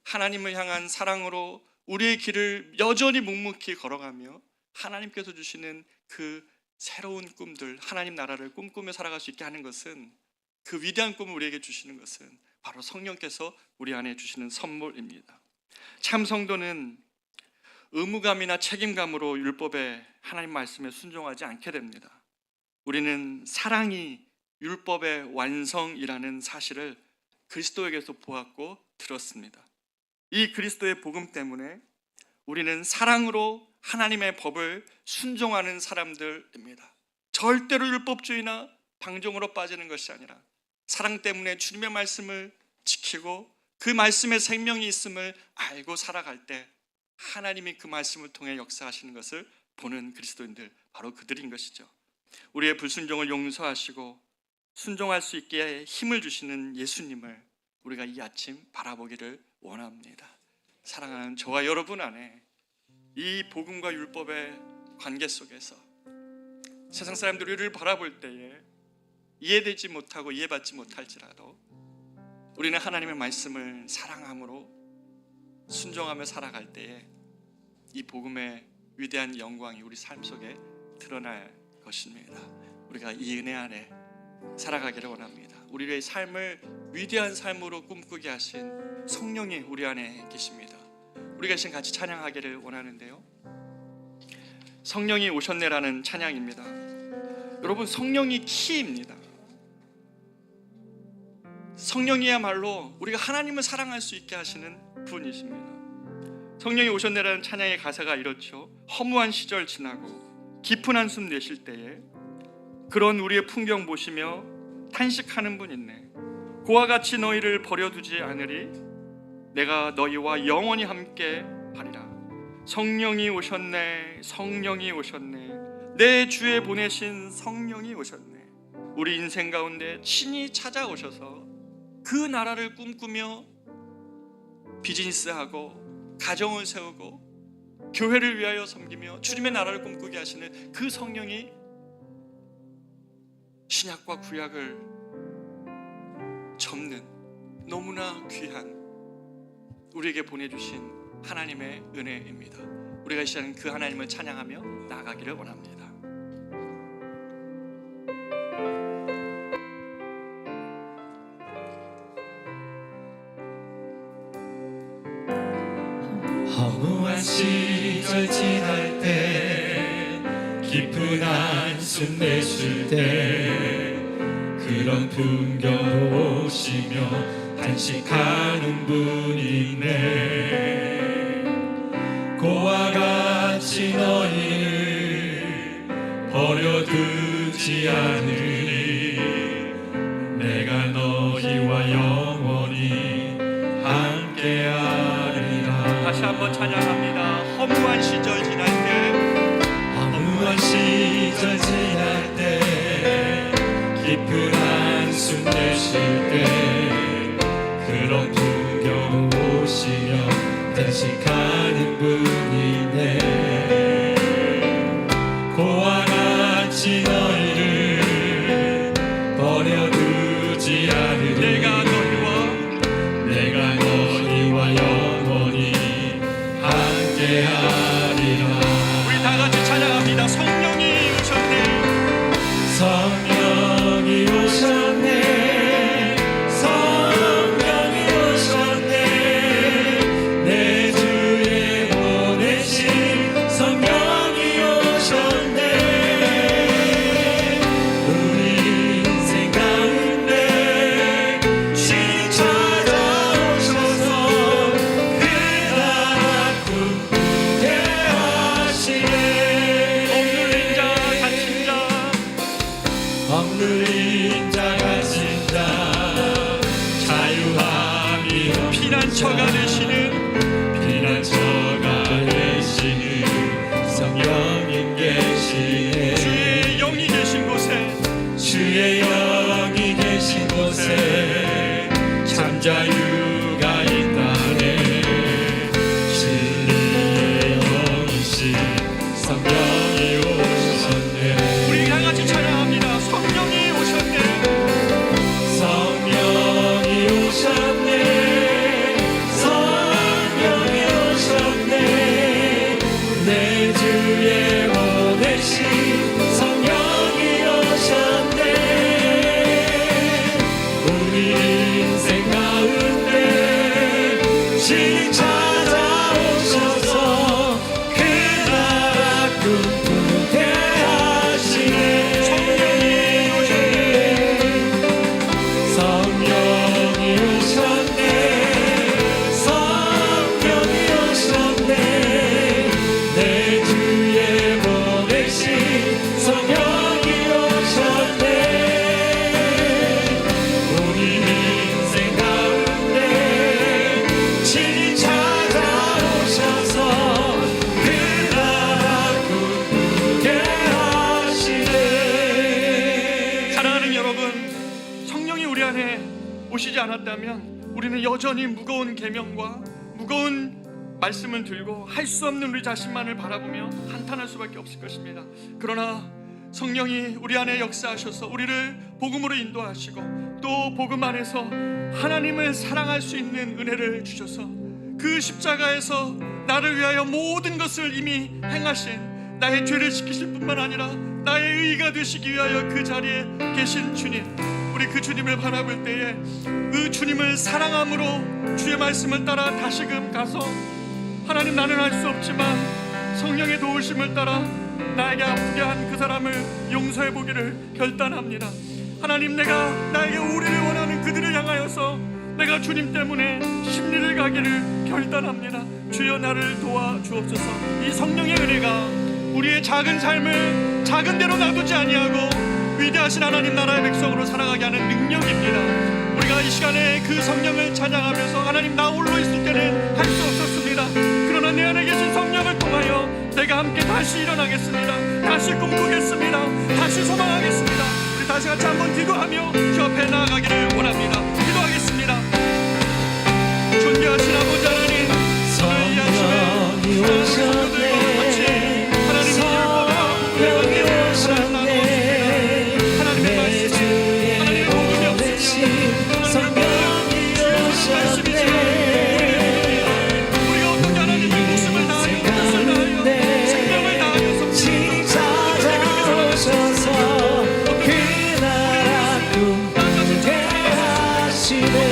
하나님을 향한 사랑으로 우리의 길을 여전히 묵묵히 걸어가며 하나님께서 주시는 그 새로운 꿈들, 하나님 나라를 꿈꾸며 살아갈 수 있게 하는 것은, 그 위대한 꿈을 우리에게 주시는 것은 바로 성령께서 우리 안에 주시는 선물입니다. 참 성도는 의무감이나 책임감으로 율법에 하나님 말씀에 순종하지 않게 됩니다. 우리는 사랑이 율법의 완성이라는 사실을 그리스도에게서 보았고 들었습니다. 이 그리스도의 복음 때문에 우리는 사랑으로 하나님의 법을 순종하는 사람들입니다. 절대로 율법주의나 방종으로 빠지는 것이 아니라 사랑 때문에 주님의 말씀을 지키고 그 말씀에 생명이 있음을 알고 살아갈 때 하나님이 그 말씀을 통해 역사하시는 것을 보는 그리스도인들, 바로 그들인 것이죠. 우리의 불순종을 용서하시고 순종할 수 있게 힘을 주시는 예수님을 우리가 이 아침 바라보기를 원합니다. 사랑하는 저와 여러분 안에 이 복음과 율법의 관계 속에서 세상 사람들이 우리를 바라볼 때에 이해되지 못하고 이해받지 못할지라도 우리는 하나님의 말씀을 사랑함으로 순종하며 살아갈 때에 이 복음의 위대한 영광이 우리 삶 속에 드러날 것입니다. 우리가 이 은혜 안에 살아가기를 원합니다. 우리의 삶을 위대한 삶으로 꿈꾸게 하신 성령이 우리 안에 계십니다. 우리가 지금 같이 찬양하기를 원하는데요, 성령이 오셨네라는 찬양입니다. 여러분, 성령이 키입니다. 성령이야말로 우리가 하나님을 사랑할 수 있게 하시는 분이십니다. 성령이 오셨네라는 찬양의 가사가 이렇죠. 허무한 시절 지나고 깊은 한숨 내쉴 때에 그런 우리의 풍경 보시며 탄식하는 분 있네. 그와 같이 너희를 버려두지 않으리. 내가 너희와 영원히 함께 하리라. 성령이 오셨네, 성령이 오셨네, 내 주에 보내신 성령이 오셨네. 우리 인생 가운데 친히 찾아오셔서 그 나라를 꿈꾸며 비즈니스하고 가정을 세우고 교회를 위하여 섬기며 주님의 나라를 꿈꾸게 하시는 그 성령이 신약과 구약을 접는 너무나 귀한 우리에게 보내주신 하나님의 은혜입니다. 우리가 이 시간 그 하나님을 찬양하며 나아가기를 원합니다. 허무한 시절 지날 때 깊은 한숨 내쉴 때 그런 풍경 보시며 탄식하는 분이 있네. 그와 같이 너희를 버려두지 않으리. 내가 너희와 영원히 함께하리라. 다시 한번 찬양합니다. 허무한 시절 지날 때, 허무한 시절 지날 때 깊은 한숨 내쉴 때 그런 풍경 보시며 탄식하는 분이네. 그와 같이 너희를 버려두지 않으리. 내가 너희와 영원히 함께하리라. 우리 다 같이 찬양합니다. 성령이 오셨네, 성령이 오셨네, 성령이 오셨네. 내 주에 보내신 성령이 오셨네. 우리 인생 가운데 신이 찾아오셔서 그 나라 꿈꾸게 하시네. 억눌린 자 갇힌 자 자유함이 피난처가 되시는 피난처가 되시는 성령님 계시네. 주의 영이 계신 곳에, 주의 영이 계신 곳에 참 자유가 있다네. 진리의 영이신 성령이 오셨네. 우리 다 같이 찬양합니다. 성령이 오셨네, 성령이 오셨네, 성령이 오셨네. 내 주에 보내신 성령이 오셨네. 우리 인생 가운데 신이 찾아오셔서 그 나라 꿈꾸게 하시네. 성령이 오셨네, 성령이 오셨네. 내 주에 보내신 성령이 오셨네. 우리 인생 가운데 신이 찾아오셔서 그 나라 꿈꾸게 하시네. 사랑하는 여러분, 성령이 우리 안에 오시지 않았다면 우리는 여전히 무거운 계명과 무거운 말씀을 들고 할 수 없는 우리 자신만을 바라보며 한탄할 수밖에 없을 것입니다. 그러나 성령이 우리 안에 역사하셔서 우리를 복음으로 인도하시고 또 복음 안에서 하나님을 사랑할 수 있는 은혜를 주셔서 그 십자가에서 나를 위하여 모든 것을 이미 행하신 나의 죄를 지키실 뿐만 아니라 나의 의가 되시기 위하여 그 자리에 계신 주님, 우리 그 주님을 바라볼 때에 그 주님을 사랑함으로 주의 말씀을 따라 다시금 가서 하나님, 나는 할 수 없지만 성령의 도우심을 따라 나에게 아프게 한 그 사람을 용서해 보기를 결단합니다. 하나님, 내가 나에게 오리를 원하는 그들을 향하여서 내가 주님 때문에 심리를 가기를 결단합니다. 주여, 나를 도와주옵소서. 이 성령의 은혜가 우리의 작은 삶을 작은 대로 놔두지 아니하고 위대하신 하나님 나라의 백성으로 살아가게 하는 능력입니다. 우리가 이 시간에 그 성령을 찬양하면서 하나님, 나 홀로 있을 때는 할 수 없었습니다. 그러나 내 안에 계신 성령을 통하여 내가 함께 다시 일어나겠습니다. 다시 꿈꾸겠습니다. 다시 소망하겠습니다. 우리 다시 같이 한번 기도하며 주 앞에 나아가기를 원합니다. 기도하겠습니다. 존귀하신 아버지 하나님, 오늘 이 아침에 사랑하는 성도들과 같이 하나님의 일보다 하나님의 말씀, 하나님의 복음이 없으면 우리가 어떻게 하나님의 목숨을 다하여 뜻을 다하여 생명을 다하여 섬기는 찾아오셔서 그 나라 꿈꾸게 하시네.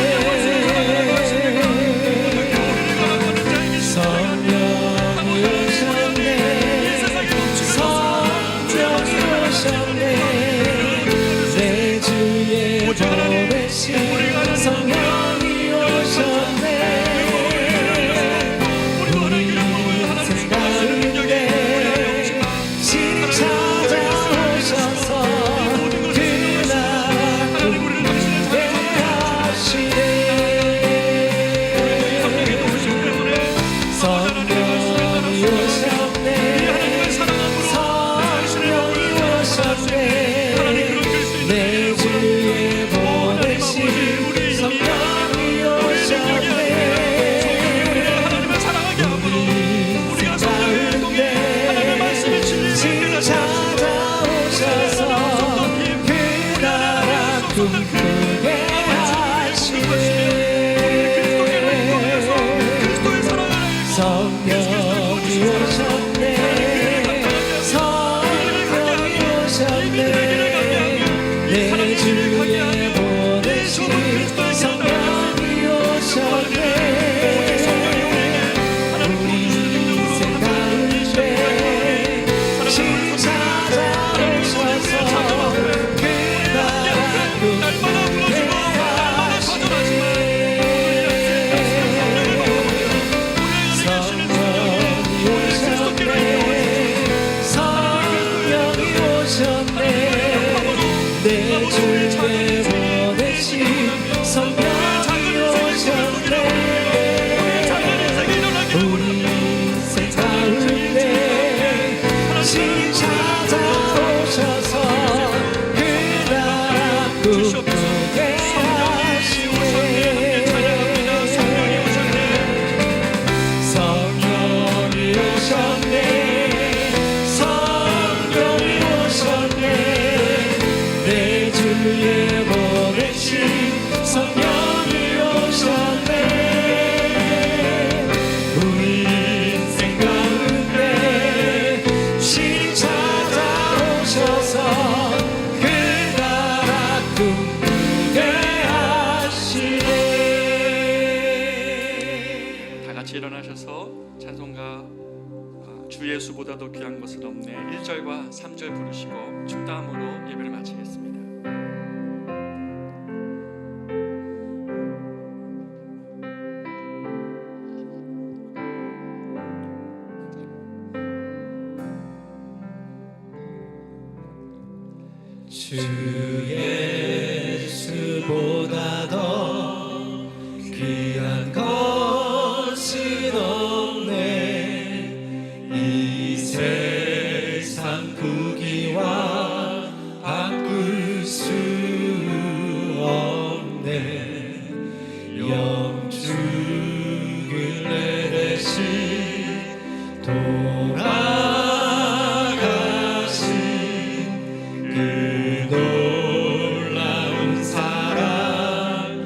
일어나셔서 찬송가 주 예수보다도 귀한 것은 없네 1절과 3절 부르시고 축다함으로 예배를 마치겠습니다. 주 예수보다 더 귀한 것은 없네. 이 세상 부귀와 바꿀 수 없네. 영주를 내 대신 돌아가신 그 놀라운 사랑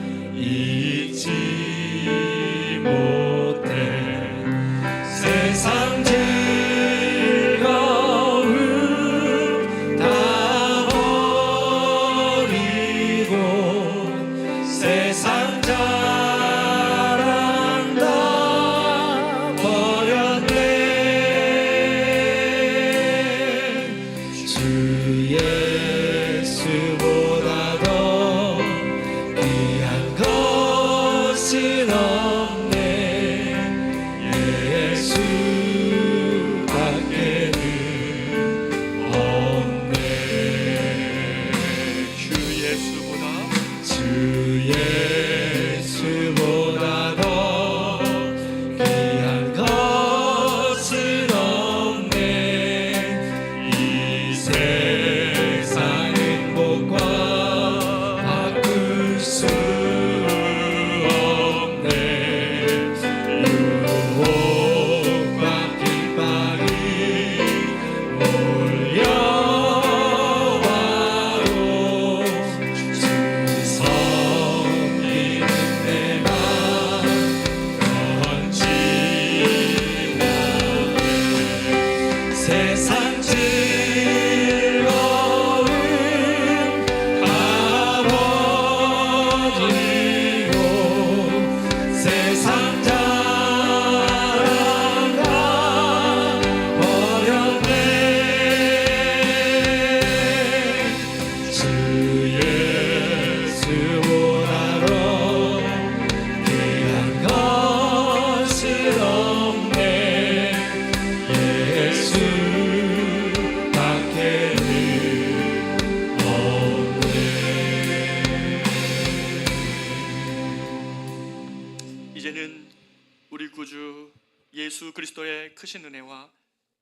예수 그리스도의 크신 은혜와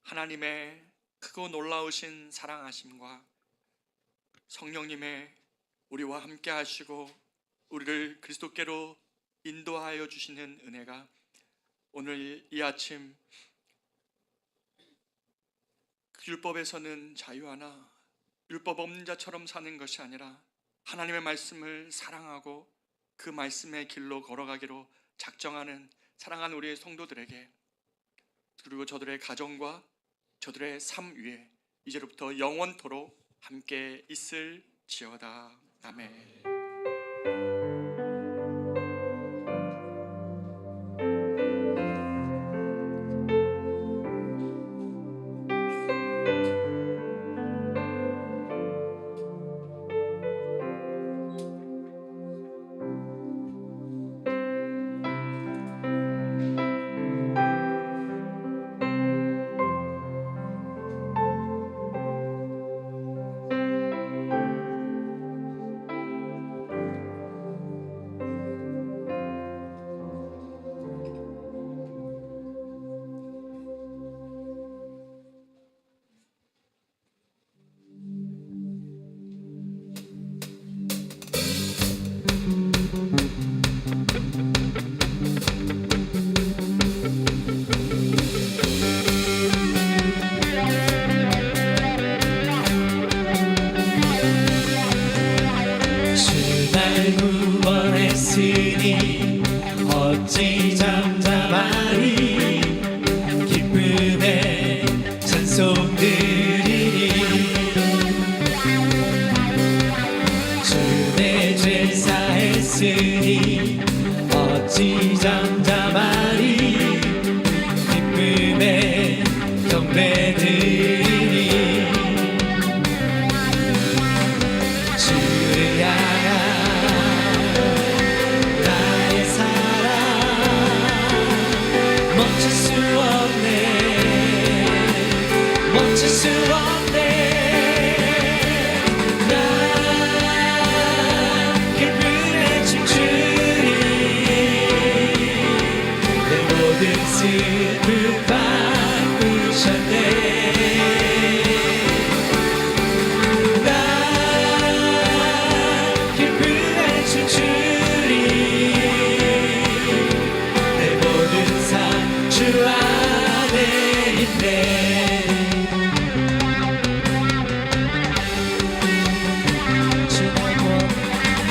하나님의 크고 놀라우신 사랑하심과 성령님의 우리와 함께 하시고 우리를 그리스도께로 인도하여 주시는 은혜가 오늘 이 아침 율법에서는 자유하나 율법 없는 자처럼 사는 것이 아니라 하나님의 말씀을 사랑하고 그 말씀의 길로 걸어가기로 작정하는 사랑하는 우리의 성도들에게, 그리고 저들의 가정과 저들의 삶 위에 이제로부터 영원토록 함께 있을지어다. 아멘. 구원했으니 어찌 잠잠하리. 기쁨의 찬송 드리리. 주 내 죄 사했으니 어찌 잠잠하리. 기쁨의 경배 드리리. 주를 향한 멈출 수 없네. 난 기쁨에 춤추리. 내 모든 슬픔 바꾸셨네. 난 기쁨에 춤추리. 내 모든 삶 주 안에 있네.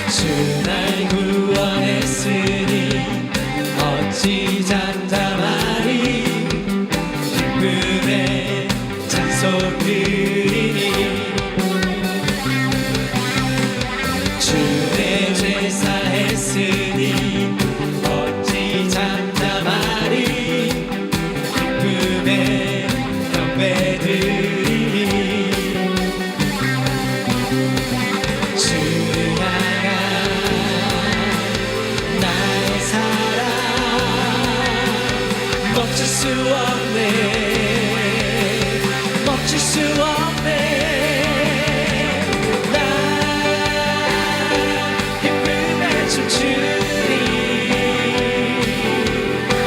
주 날 구원했으니 어찌 잠잠하리. 기쁨의 찬송 드리니. 주 내 죄 사했으니 어찌 잠잠하리. 기쁨의 경배 드리니. 주를 향한 나의 사랑 멈출 수 없네. 멈출 수 없네. 난 기쁨에 춤추리.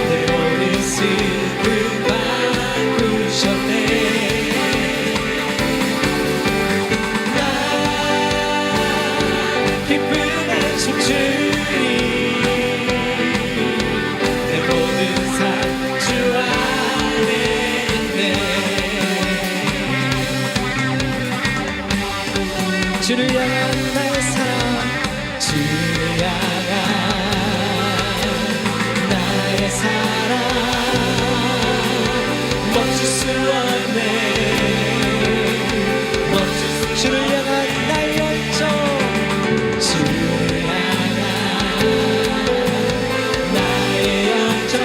내 모든 슬픔 바꾸셨네. 난 기쁨에 춤추리. 내 모든 삶 주 안에 있네. 주를 향한 나의 사랑. 주를 향한 나의 사랑 멈출 수 없네. 주를 향한 나의 열정. 주를 향한 나의 열정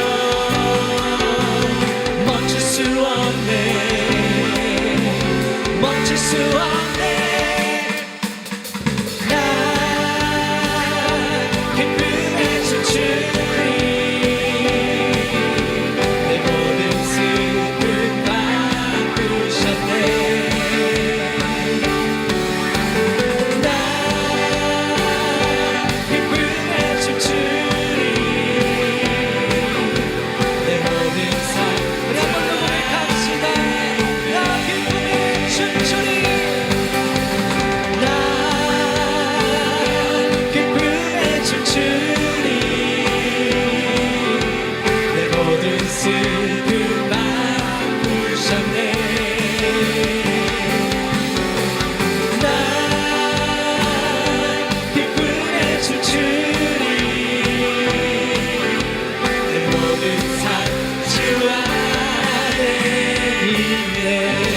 멈출 수 없네. 멈출 수 없네. 난 기쁨에 춤추리. 내 모든 슬픔 주님의